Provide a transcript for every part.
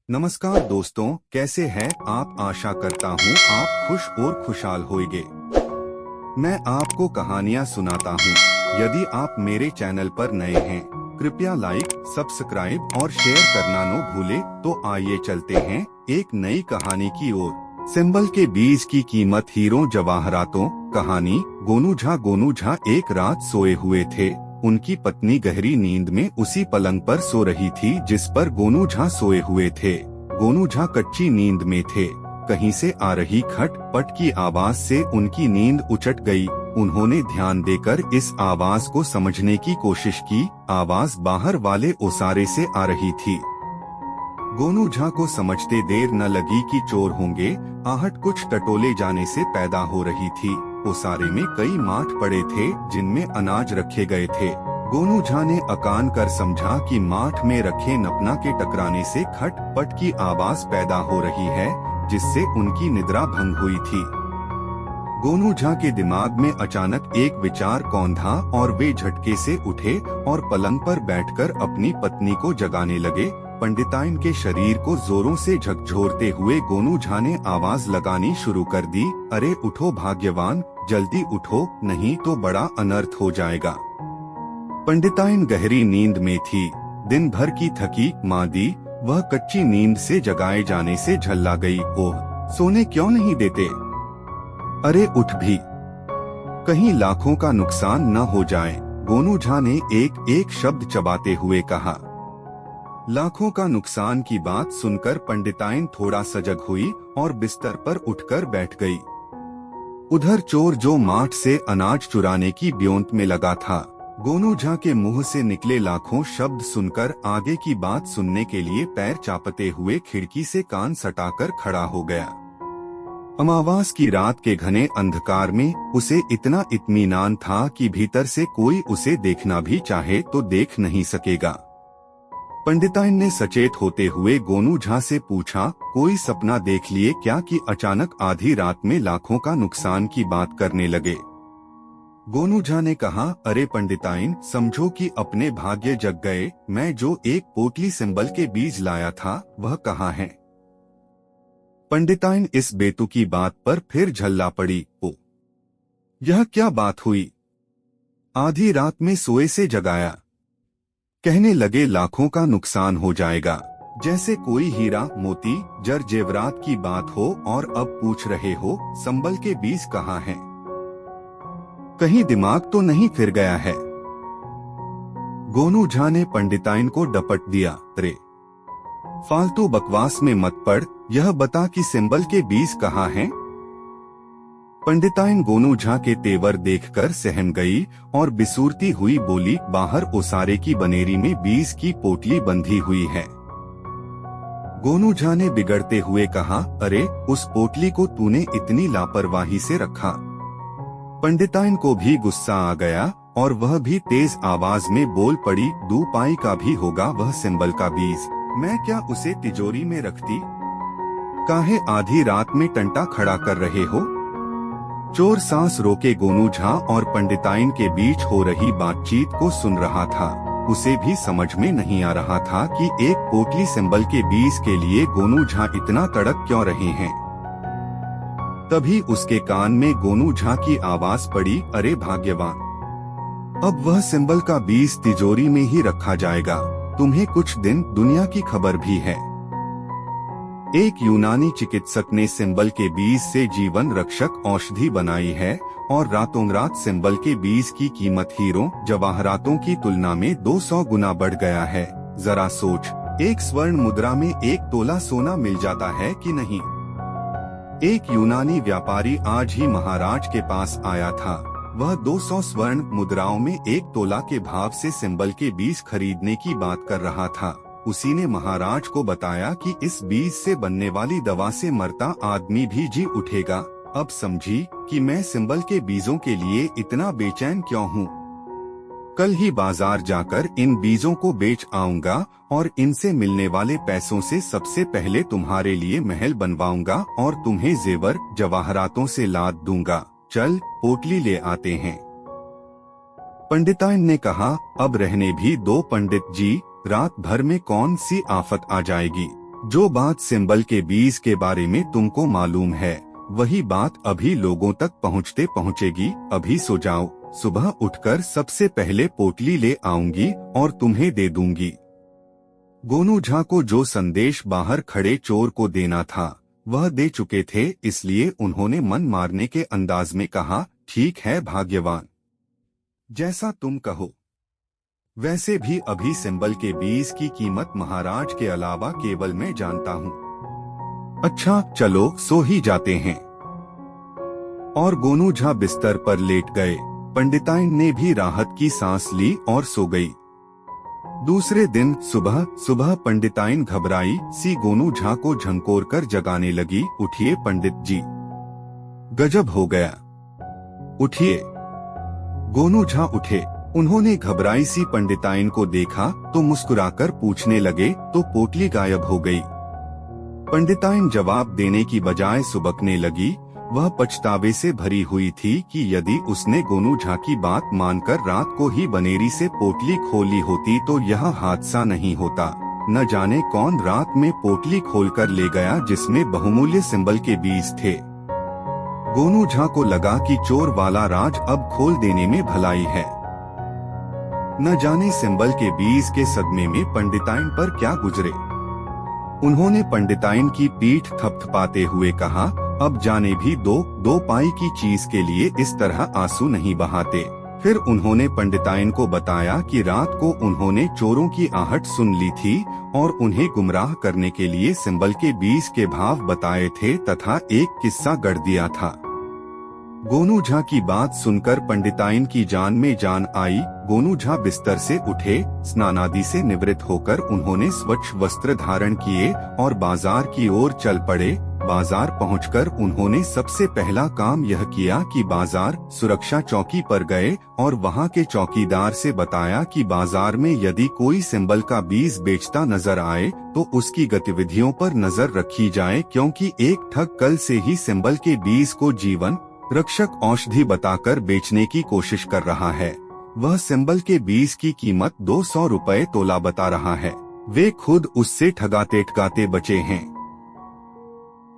नमस्कार दोस्तों, कैसे हैं आप। आशा करता हूँ आप खुश और खुशहाल होंगे। मैं आपको कहानियाँ सुनाता हूँ। यदि आप मेरे चैनल पर नए हैं, कृपया लाइक, सब्सक्राइब और शेयर करना न भूले। तो आइए चलते हैं एक नई कहानी की ओर। सिंबल के बीज की कीमत हीरों जवाहरातों। कहानी। गोनू झा एक रात सोए हुए थे। उनकी पत्नी गहरी नींद में उसी पलंग पर सो रही थी जिस पर गोनू झा सोए हुए थे। गोनू झा कच्ची नींद में थे। कहीं से आ रही खट पट की आवाज से उनकी नींद उचट गई। उन्होंने ध्यान देकर इस आवाज को समझने की कोशिश की। आवाज बाहर वाले ओसारे से आ रही थी। गोनू झा को समझते देर न लगी कि चोर होंगे। आहट कुछ टटोले जाने से पैदा हो रही थी। ओसारे में कई माठ पड़े थे जिनमें अनाज रखे गए थे। गोनू झा ने अकान कर समझा कि माठ में रखे नपना के टकराने से खट पट की आवाज पैदा हो रही है, जिससे उनकी निद्रा भंग हुई थी। गोनू झा के दिमाग में अचानक एक विचार कौंधा और वे झटके से उठे और पलंग पर बैठकर अपनी पत्नी को जगाने लगे। पंडिताइन के शरीर को जोरों से झकझोरते हुए गोनू झा ने आवाज लगानी शुरू कर दी। अरे उठो भाग्यवान, जल्दी उठो, नहीं तो बड़ा अनर्थ हो जाएगा। पंडिताइन गहरी नींद में थी। दिन भर की थकी मादी वह कच्ची नींद से जगाए जाने से झल्ला गई। ओह, सोने क्यों नहीं देते? अरे उठ भी, कहीं लाखों का नुकसान न हो जाए। गोनू झा ने एक एक शब्द चबाते हुए कहा। लाखों का नुकसान की बात सुनकर पंडिताइन थोड़ा सजग हुई और बिस्तर पर उठकर बैठ गई। उधर चोर जो माठ से अनाज चुराने की ब्योंत में लगा था, गोनू झा के मुंह से निकले लाखों शब्द सुनकर आगे की बात सुनने के लिए पैर चापते हुए खिड़की से कान सटाकर खड़ा हो गया। अमावास की रात के घने अंधकार में उसे इतना इत्मीनान था कि भीतर से कोई उसे देखना भी चाहे तो देख नहीं सकेगा। पंडिताइन ने सचेत होते हुए गोनू झा से पूछा, कोई सपना देख लिए क्या कि अचानक आधी रात में लाखों का नुकसान की बात करने लगे? गोनू झा ने कहा, अरे पंडिताइन, समझो कि अपने भाग्य जग गए। मैं जो एक पोटली सिंबल के बीज लाया था वह कहाँ है? पंडिताइन इस बेतुकी बात पर फिर झल्ला पड़ी। ओ, यह क्या बात हुई? आधी रात में सोए से जगाया। कहने लगे लाखों का नुकसान हो जाएगा, जैसे कोई हीरा मोती जर जेवरात की बात हो, और अब पूछ रहे हो संबल के बीज कहाँ हैं? कहीं दिमाग तो नहीं फिर गया है? गोनू झा ने पंडिताइन को डपट दिया। अरे फालतू बकवास में मत पड़, यह बता कि सिंबल के बीज कहाँ हैं? पंडिताइन गोनू झा के तेवर देखकर सहम गई और बिसूरती हुई बोली, बाहर ओसारे की बनेरी में बीज की पोटली बंधी हुई है। गोनू झा ने बिगड़ते हुए कहा, अरे उस पोटली को तूने इतनी लापरवाही से रखा? पंडिताइन को भी गुस्सा आ गया और वह भी तेज आवाज में बोल पड़ी, 2 पाई का भी होगा वह सिंबल का बीज, मैं क्या उसे तिजोरी में रखती? काहे आधी रात में टंटा खड़ा कर रहे हो? चोर सांस रोके गोनू झा और पंडिताइन के बीच हो रही बातचीत को सुन रहा था। उसे भी समझ में नहीं आ रहा था कि एक पोटली सिंबल के बीज के लिए गोनू झा इतना तड़क क्यों रहे हैं। तभी उसके कान में गोनू झा की आवाज पड़ी, अरे भाग्यवान, अब वह सिंबल का बीज तिजोरी में ही रखा जाएगा। तुम्हें कुछ दिन दुनिया की खबर भी है। एक यूनानी चिकित्सक ने सिंबल के बीज से जीवन रक्षक औषधि बनाई है और रातों रात सिंबल के बीज की कीमत हीरों जवाहरातों की तुलना में 200 गुना बढ़ गया है। जरा सोच, एक स्वर्ण मुद्रा में 1 तोला सोना मिल जाता है कि नहीं? एक यूनानी व्यापारी आज ही महाराज के पास आया था। वह 200 स्वर्ण मुद्राओं में 1 तोला के भाव से सिंबल के बीज खरीदने की बात कर रहा था। उसी ने महाराज को बताया कि इस बीज से बनने वाली दवा से मरता आदमी भी जी उठेगा। अब समझी कि मैं सिंबल के बीजों के लिए इतना बेचैन क्यों हूँ। कल ही बाजार जाकर इन बीजों को बेच आऊंगा और इनसे मिलने वाले पैसों से सबसे पहले तुम्हारे लिए महल बनवाऊंगा और तुम्हें जेवर जवाहरातों से लाद दूंगा। चल पोटली ले आते हैं। पंडिताइन ने कहा, अब रहने भी दो पंडित जी, रात भर में कौन सी आफत आ जाएगी। जो बात सिंबल के बीज के बारे में तुमको मालूम है वही बात अभी लोगों तक पहुँचते पहुँचेगी। अभी सो जाओ, सुबह उठकर सबसे पहले पोटली ले आऊंगी और तुम्हें दे दूंगी। गोनू झा को जो संदेश बाहर खड़े चोर को देना था वह दे चुके थे, इसलिए उन्होंने मन मारने के अंदाज में कहा, ठीक है भाग्यवान, जैसा तुम कहो। वैसे भी अभी सिंबल के बीज की कीमत महाराज के अलावा केवल मैं जानता हूँ। अच्छा चलो सो ही जाते हैं। और गोनू झा बिस्तर पर लेट गए। पंडिताइन ने भी राहत की सांस ली और सो गई। दूसरे दिन सुबह सुबह पंडिताइन घबराई सी गोनू झा को झंकोर कर जगाने लगी। उठिए पंडित जी, गजब हो गया, उठिए। गोनू झा उठे। उन्होंने घबराई सी पंडिताइन को देखा तो मुस्कुराकर पूछने लगे, तो पोटली गायब हो गई? पंडिताइन जवाब देने की बजाय सुबकने लगी। वह पछतावे से भरी हुई थी कि यदि उसने गोनू झा की बात मानकर रात को ही बनेरी से पोटली खोली होती तो यह हादसा नहीं होता। न जाने कौन रात में पोटली खोलकर ले गया जिसमें बहुमूल्य सिंबल के बीज थे। गोनू झा को लगा कि चोर वाला राज अब खोल देने में भलाई है। न जाने सिंबल के बीज के सदमे में पंडिताइन पर क्या गुजरे। उन्होंने पंडिताइन की पीठ थपथपाते हुए कहा, अब जाने भी दो पाई की चीज के लिए इस तरह आंसू नहीं बहाते। फिर उन्होंने पंडिताइन को बताया कि रात को उन्होंने चोरों की आहट सुन ली थी और उन्हें गुमराह करने के लिए सिंबल के बीज के भाव बताए थे तथा एक किस्सा गढ़ दिया था। गोनू झा की बात सुनकर पंडिताइन की जान में जान आई। गोनू झा बिस्तर से उठे। स्नानादि से निवृत्त होकर उन्होंने स्वच्छ वस्त्र धारण किए और बाजार की ओर चल पड़े। बाजार पहुंचकर उन्होंने सबसे पहला काम यह किया कि बाजार सुरक्षा चौकी पर गए और वहां के चौकीदार से बताया कि बाजार में यदि कोई सिंबल का बीज बेचता नजर आए तो उसकी गतिविधियों पर नजर रखी जाए, क्योंकि एक ठग कल से ही सिंबल के बीज को जीवन रक्षक औषधि बताकर बेचने की कोशिश कर रहा है। वह सिंबल के बीज की कीमत 200 रुपए तोला बता रहा है। वे खुद उससे ठगाते ठगाते बचे हैं।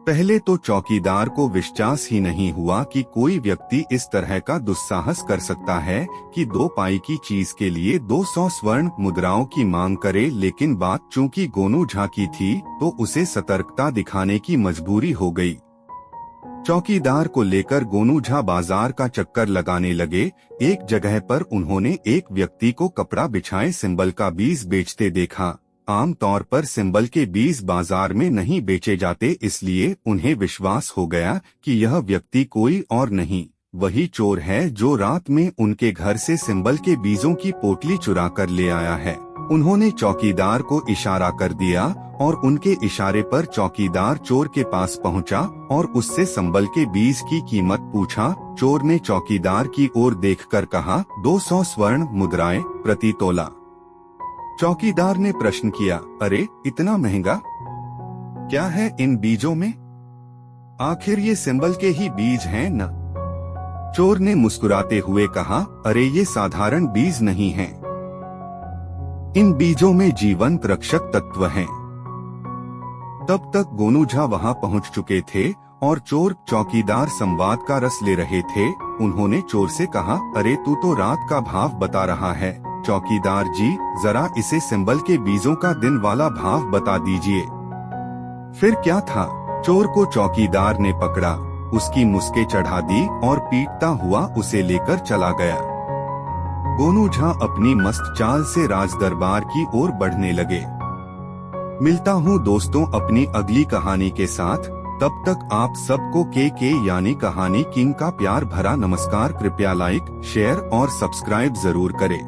पहले तो चौकीदार को विश्वास ही नहीं हुआ कि कोई व्यक्ति इस तरह का दुस्साहस कर सकता है कि 2 पाई की चीज के लिए 200 स्वर्ण मुद्राओं की मांग करे। लेकिन बात चूंकि गोनू झा की थी तो उसे सतर्कता दिखाने की मजबूरी हो गई। चौकीदार को लेकर गोनू झा बाजार का चक्कर लगाने लगे। एक जगह पर उन्होंने एक व्यक्ति को कपड़ा बिछाए सिंबल का बीज बेचते देखा। आम तौर पर सिंबल के बीज बाजार में नहीं बेचे जाते, इसलिए उन्हें विश्वास हो गया कि यह व्यक्ति कोई और नहीं, वही चोर है जो रात में उनके घर से सिंबल के बीजों की पोटली चुरा कर ले आया है। उन्होंने चौकीदार को इशारा कर दिया और उनके इशारे पर चौकीदार चोर के पास पहुंचा और उससे सिंबल के बीज की कीमत पूछा। चोर ने चौकीदार की ओर देखकर कहा, 200 स्वर्ण मुद्राएं प्रति तोला। चौकीदार ने प्रश्न किया, अरे इतना महंगा? क्या है इन बीजों में? आखिर ये सिंबल के ही बीज हैं न? चोर ने मुस्कुराते हुए कहा, अरे ये साधारण बीज नहीं हैं। इन बीजों में जीवंत रक्षक तत्व हैं। तब तक गोनू झा वहां पहुंच चुके थे और चोर चौकीदार संवाद का रस ले रहे थे। उन्होंने चोर से कहा, अरे तू तो रात का भाव बता रहा है। चौकीदार जी, जरा इसे सिंबल के बीजों का दिन वाला भाव बता दीजिए। फिर क्या था? चोर को चौकीदार ने पकड़ा, उसकी मुस्के चढ़ा दी और पीटता हुआ उसे लेकर चला गया। गोनू झा अपनी मस्त चाल से राज दरबार की ओर बढ़ने लगे। मिलता हूँ दोस्तों अपनी अगली कहानी के साथ। तब तक आप सबको के यानी कहानी किंग का प्यार भरा नमस्कार। कृपया लाइक, शेयर और सब्सक्राइब जरूर करें।